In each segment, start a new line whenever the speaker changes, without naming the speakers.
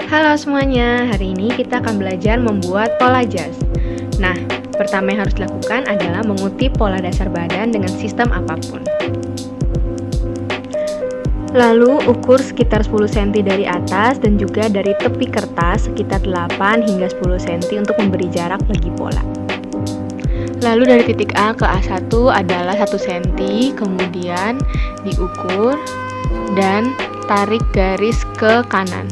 Halo semuanya, hari ini kita akan belajar membuat pola jas. Nah, pertama yang harus dilakukan adalah mengutip pola dasar badan dengan sistem apapun. Lalu ukur sekitar 10 cm dari atas dan juga dari tepi kertas sekitar 8 hingga 10 cm untuk memberi jarak bagi pola. Lalu dari titik A ke A1 adalah 1 cm, kemudian diukur dan tarik garis ke kanan.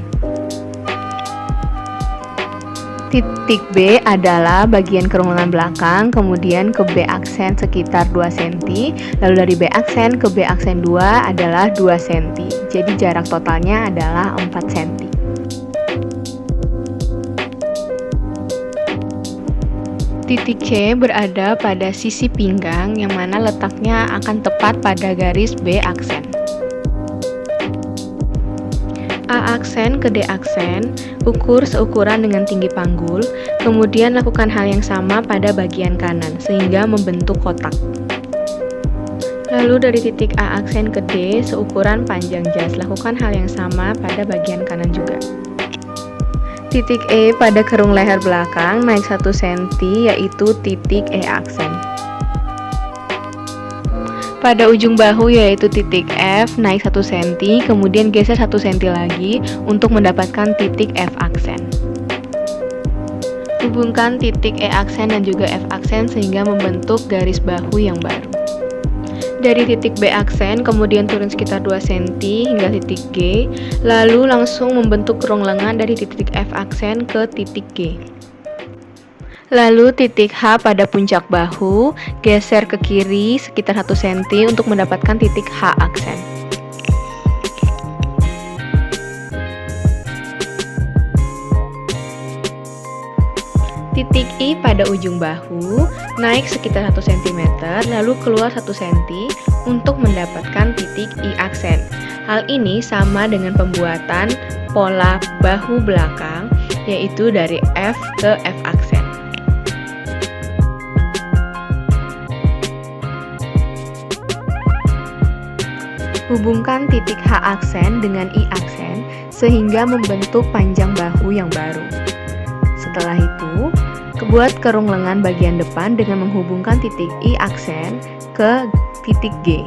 Titik B adalah bagian kerongkongan belakang, kemudian ke B aksen sekitar 2 cm, lalu dari B aksen ke B aksen 2 adalah 2 cm. Jadi jarak totalnya adalah 4 cm. Titik C berada pada sisi pinggang yang mana letaknya akan tepat pada garis B aksen. A aksen ke D aksen, ukur seukuran dengan tinggi panggul, kemudian lakukan hal yang sama pada bagian kanan, sehingga membentuk kotak. Lalu dari titik A aksen ke D, seukuran panjang jas, lakukan hal yang sama pada bagian kanan juga. Titik E pada kerung leher belakang, naik 1 cm, yaitu titik E aksen. Pada ujung bahu yaitu titik F, naik 1 cm, kemudian geser 1 cm lagi untuk mendapatkan titik F aksen. Hubungkan titik E aksen dan juga F aksen sehingga membentuk garis bahu yang baru. Dari titik B aksen, kemudian turun sekitar 2 cm hingga titik G, lalu langsung membentuk kerong lengan dari titik F aksen ke titik G. Lalu titik H pada puncak bahu, geser ke kiri sekitar 1 cm untuk mendapatkan titik H aksen. Titik I pada ujung bahu, naik sekitar 1 cm, lalu keluar 1 cm untuk mendapatkan titik I aksen. Hal ini sama dengan pembuatan pola bahu belakang, yaitu dari F ke F aksen. Hubungkan titik H aksen dengan I aksen sehingga membentuk panjang bahu yang baru. Setelah itu, buat kerung lengan bagian depan dengan menghubungkan titik I aksen ke titik G.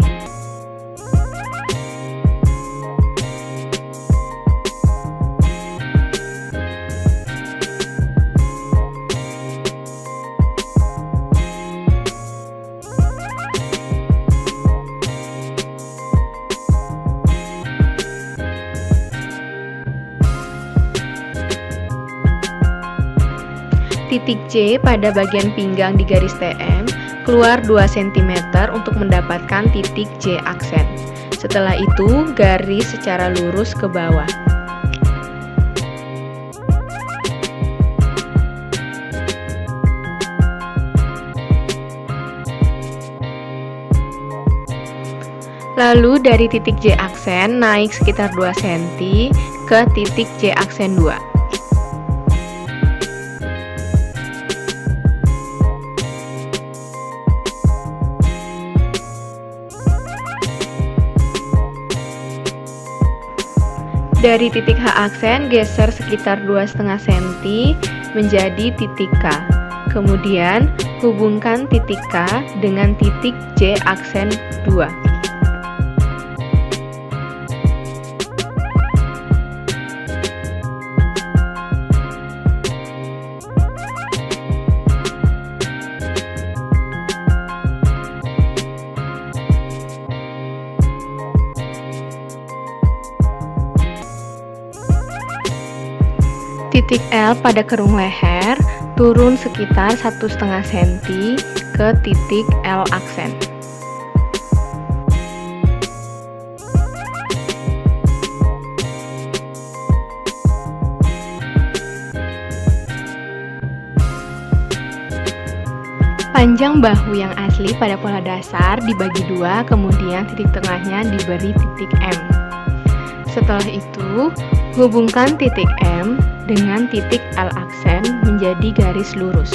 Titik C pada bagian pinggang di garis TM, keluar 2 cm untuk mendapatkan titik J aksen. Setelah itu, garis secara lurus ke bawah. Lalu dari titik J aksen, naik sekitar 2 cm ke titik J aksen 2. Dari titik H aksen, geser sekitar 2,5 cm menjadi titik K. Kemudian, hubungkan titik K dengan titik J aksen 2. Titik L pada kerung leher, turun sekitar 1,5 cm ke titik L aksen. Panjang bahu yang asli pada pola dasar dibagi 2, kemudian titik tengahnya diberi titik M. Setelah itu, hubungkan titik M dengan titik L aksen menjadi garis lurus.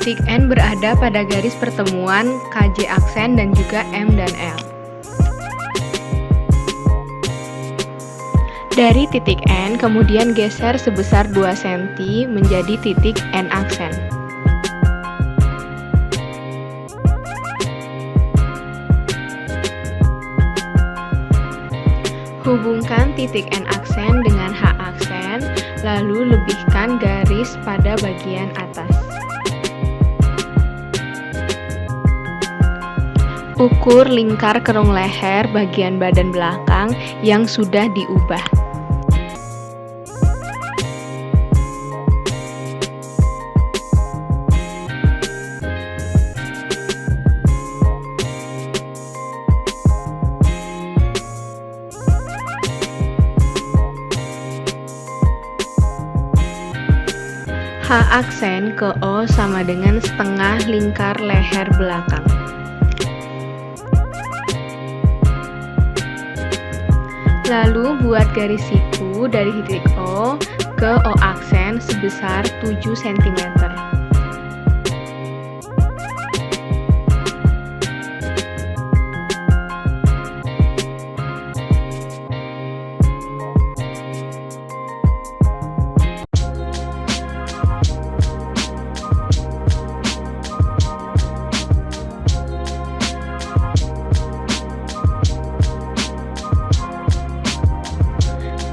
Titik N berada pada garis pertemuan KJ aksen dan juga M dan L. Dari titik N kemudian geser sebesar 2 cm menjadi titik N aksen. Hubungkan titik N aksen dengan H aksen, lalu lebihkan garis pada bagian atas. Ukur lingkar kerung leher bagian badan belakang yang sudah diubah. H aksen ke O sama dengan setengah lingkar leher belakang. Lalu buat garis siku dari titik O ke O aksen sebesar 7 cm.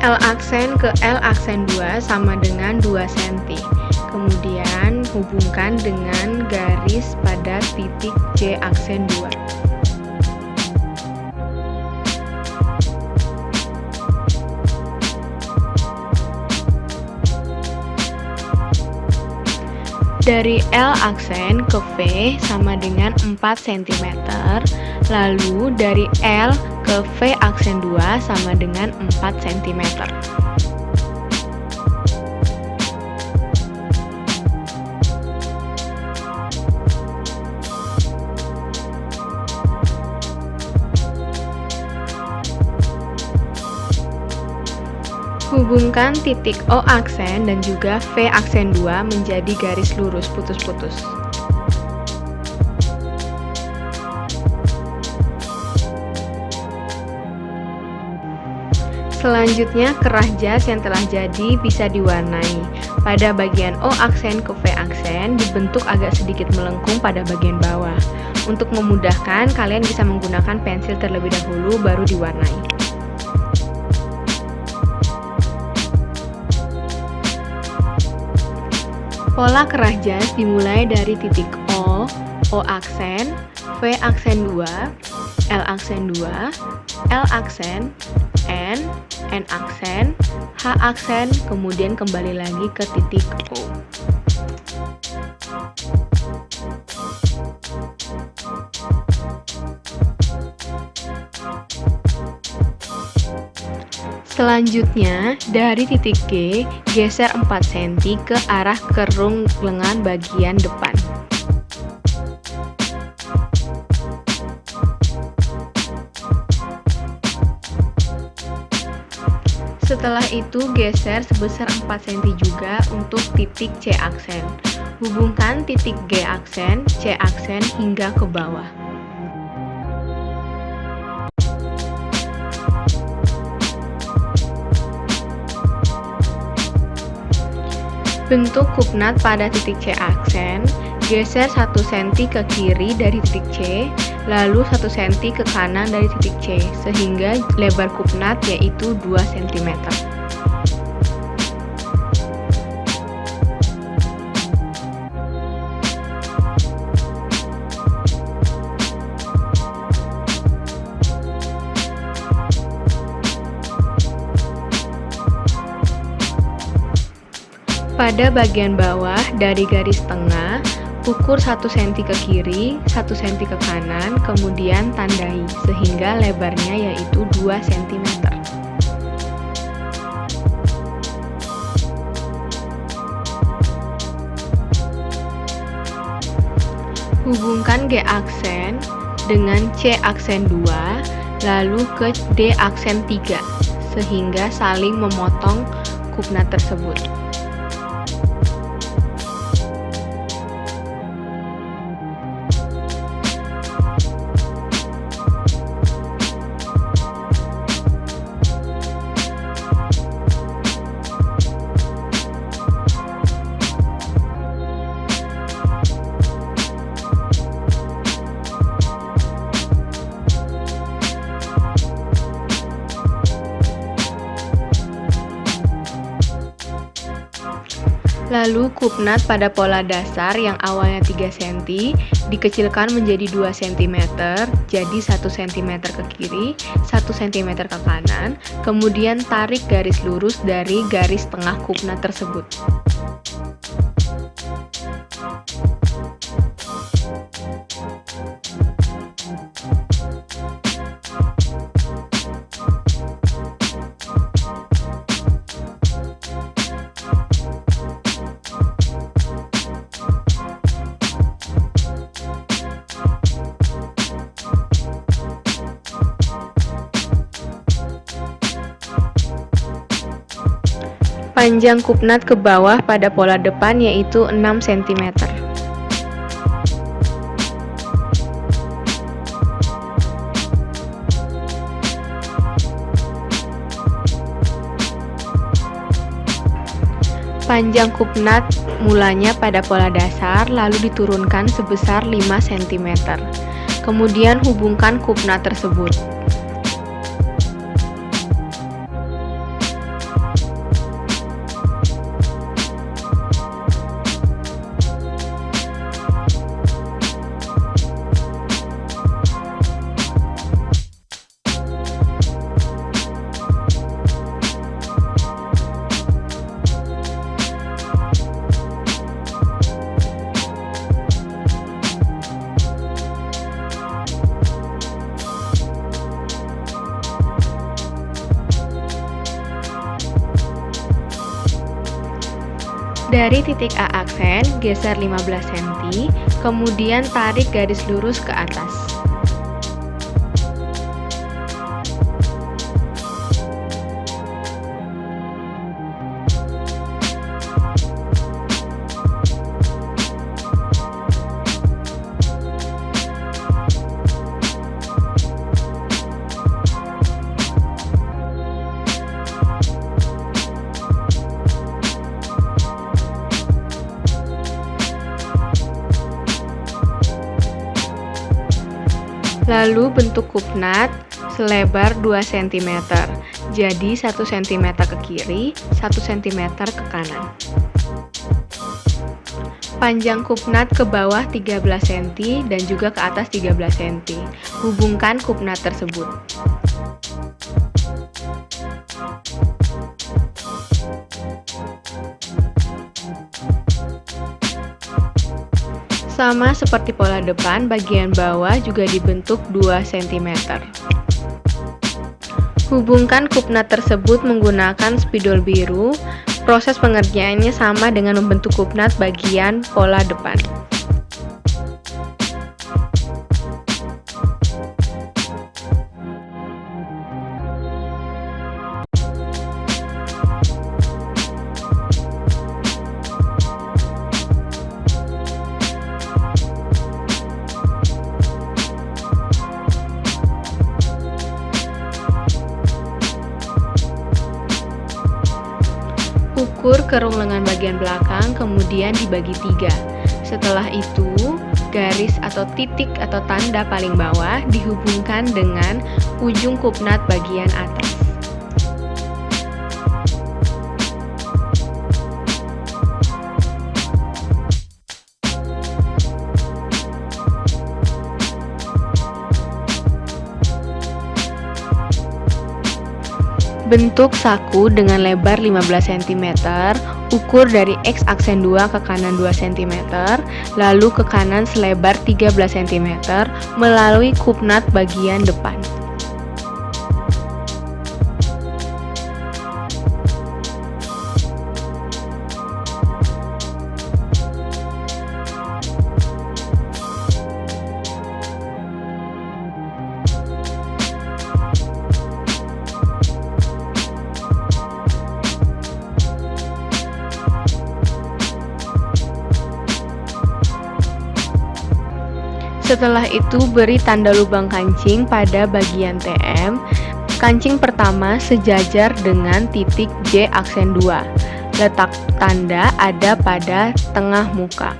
L aksen ke L aksen 2 sama dengan 2 cm. Kemudian hubungkan dengan garis pada titik J aksen 2. Dari L aksen ke V sama dengan 4 cm. Lalu dari L ke V aksen 2 sama dengan 4 cm. Hubungkan titik O aksen dan juga V aksen 2 menjadi garis lurus putus-putus. Selanjutnya, kerah jas yang telah jadi bisa diwarnai. Pada bagian O aksen ke V aksen dibentuk agak sedikit melengkung pada bagian bawah. Untuk memudahkan, kalian bisa menggunakan pensil terlebih dahulu baru diwarnai. Pola kerah jas dimulai dari titik O, O aksen, V aksen 2, L aksen 2, L aksen, N aksen, H aksen, kemudian kembali lagi ke titik O. Selanjutnya, dari titik G, geser 4 cm ke arah kerung lengan bagian depan. Setelah itu geser sebesar 4 cm juga untuk titik C aksen. Hubungkan titik G aksen, C aksen hingga ke bawah. Bentuk kupnat pada titik C aksen, geser 1 cm ke kiri dari titik C, lalu 1 cm ke kanan dari titik C, sehingga lebar kupnat yaitu 2 cm. Pada bagian bawah dari garis tengah, ukur 1 cm ke kiri, 1 cm ke kanan, kemudian tandai, sehingga lebarnya yaitu 2 cm. Hubungkan G aksen dengan C aksen 2, lalu ke D aksen 3, sehingga saling memotong kupnat tersebut. Lalu kupnat pada pola dasar yang awalnya 3 cm dikecilkan menjadi 2 cm, jadi 1 cm ke kiri, 1 cm ke kanan, kemudian tarik garis lurus dari garis tengah kupnat tersebut. Panjang kupnat ke bawah pada pola depan yaitu 6 cm. Panjang kupnat mulanya pada pola dasar lalu diturunkan sebesar 5 cm. Kemudian hubungkan kupnat tersebut. Dari titik A aksen, geser 15 cm, kemudian tarik garis lurus ke atas. Lalu bentuk kupnat selebar 2 cm, jadi 1 cm ke kiri, 1 cm ke kanan. Panjang kupnat ke bawah 13 cm dan juga ke atas 13 cm. Hubungkan kupnat tersebut. Sama seperti pola depan, bagian bawah juga dibentuk 2 cm. Hubungkan kupnat tersebut menggunakan spidol biru. Proses pengerjaannya sama dengan membentuk kupnat bagian pola depan. Ukur kerung lengan bagian belakang, kemudian dibagi 3. Setelah itu, garis atau titik atau tanda paling bawah dihubungkan dengan ujung kupnat bagian atas. Bentuk saku dengan lebar 15 cm, ukur dari X aksen 2 ke kanan 2 cm, lalu ke kanan selebar 13 cm melalui kupnat bagian depan. Setelah itu beri tanda lubang kancing pada bagian TM. Kancing pertama sejajar dengan titik J aksen 2. Letak tanda ada pada tengah muka.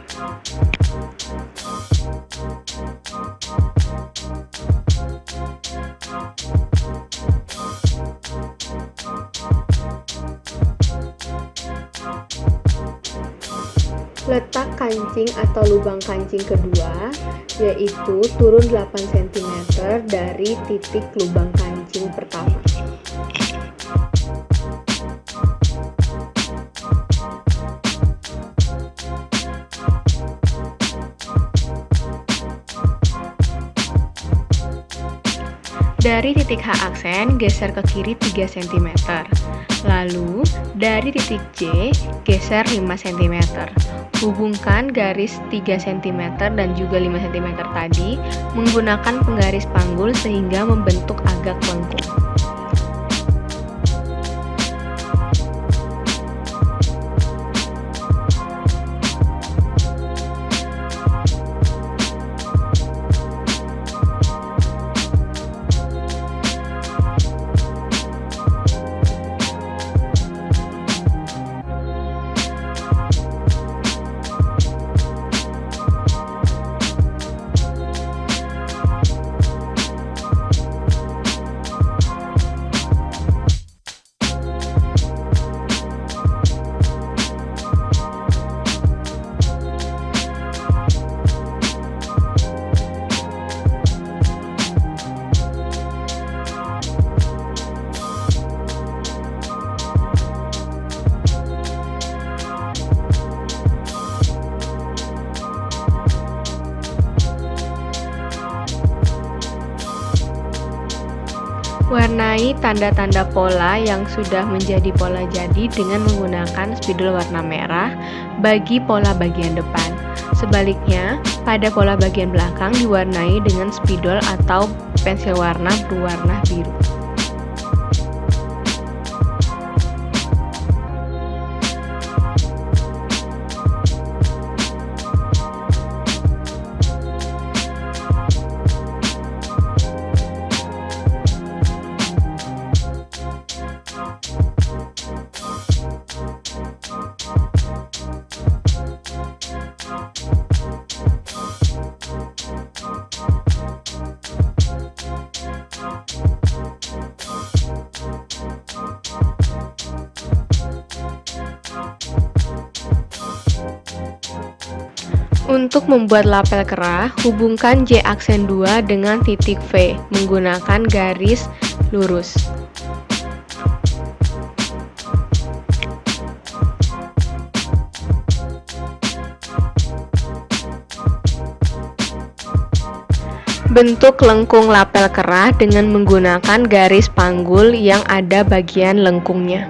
Letak kancing atau lubang kancing kedua yaitu turun 8 cm dari titik lubang kancing pertama. Dari titik H aksen, geser ke kiri 3 cm. Lalu, dari titik J, geser 5 cm. Hubungkan garis 3 cm dan juga 5 cm tadi menggunakan penggaris panggul sehingga membentuk agak lengkung. Warnai tanda-tanda pola yang sudah menjadi pola jadi dengan menggunakan spidol warna merah bagi pola bagian depan. Sebaliknya, pada pola bagian belakang diwarnai dengan spidol atau pensil warna berwarna biru. Untuk membuat lapel kerah, hubungkan J aksen 2 dengan titik V menggunakan garis lurus. Bentuk lengkung lapel kerah dengan menggunakan garis panggul yang ada bagian lengkungnya.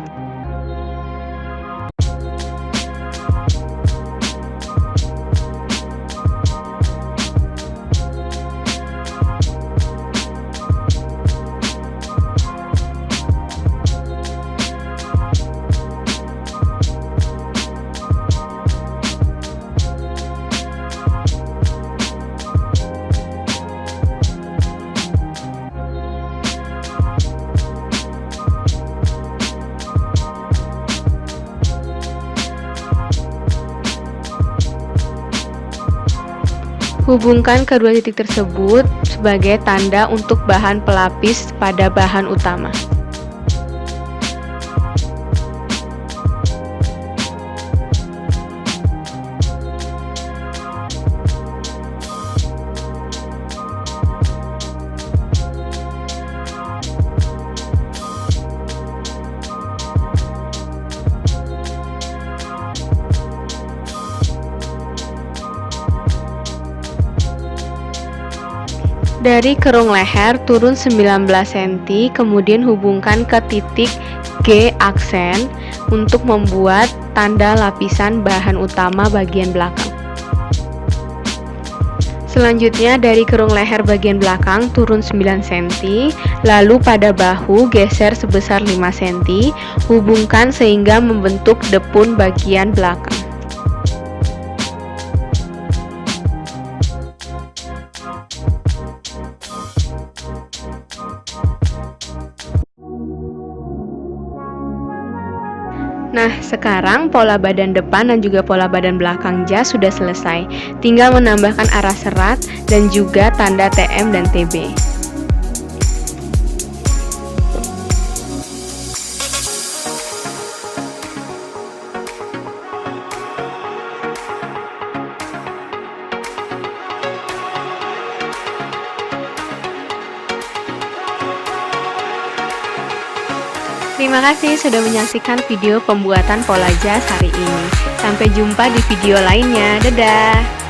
Hubungkan kedua titik tersebut sebagai tanda untuk bahan pelapis pada bahan utama. Dari kerung leher turun 19 cm, kemudian hubungkan ke titik G aksen untuk membuat tanda lapisan bahan utama bagian belakang. Selanjutnya dari kerung leher bagian belakang turun 9 cm, lalu pada bahu geser sebesar 5 cm, hubungkan sehingga membentuk depun bagian belakang. Nah, sekarang pola badan depan dan juga pola badan belakang jas sudah selesai. Tinggal menambahkan arah serat dan juga tanda TM dan TB. Terima kasih sudah menyaksikan video pembuatan pola jas hari ini. Sampai jumpa di video lainnya. Dadah!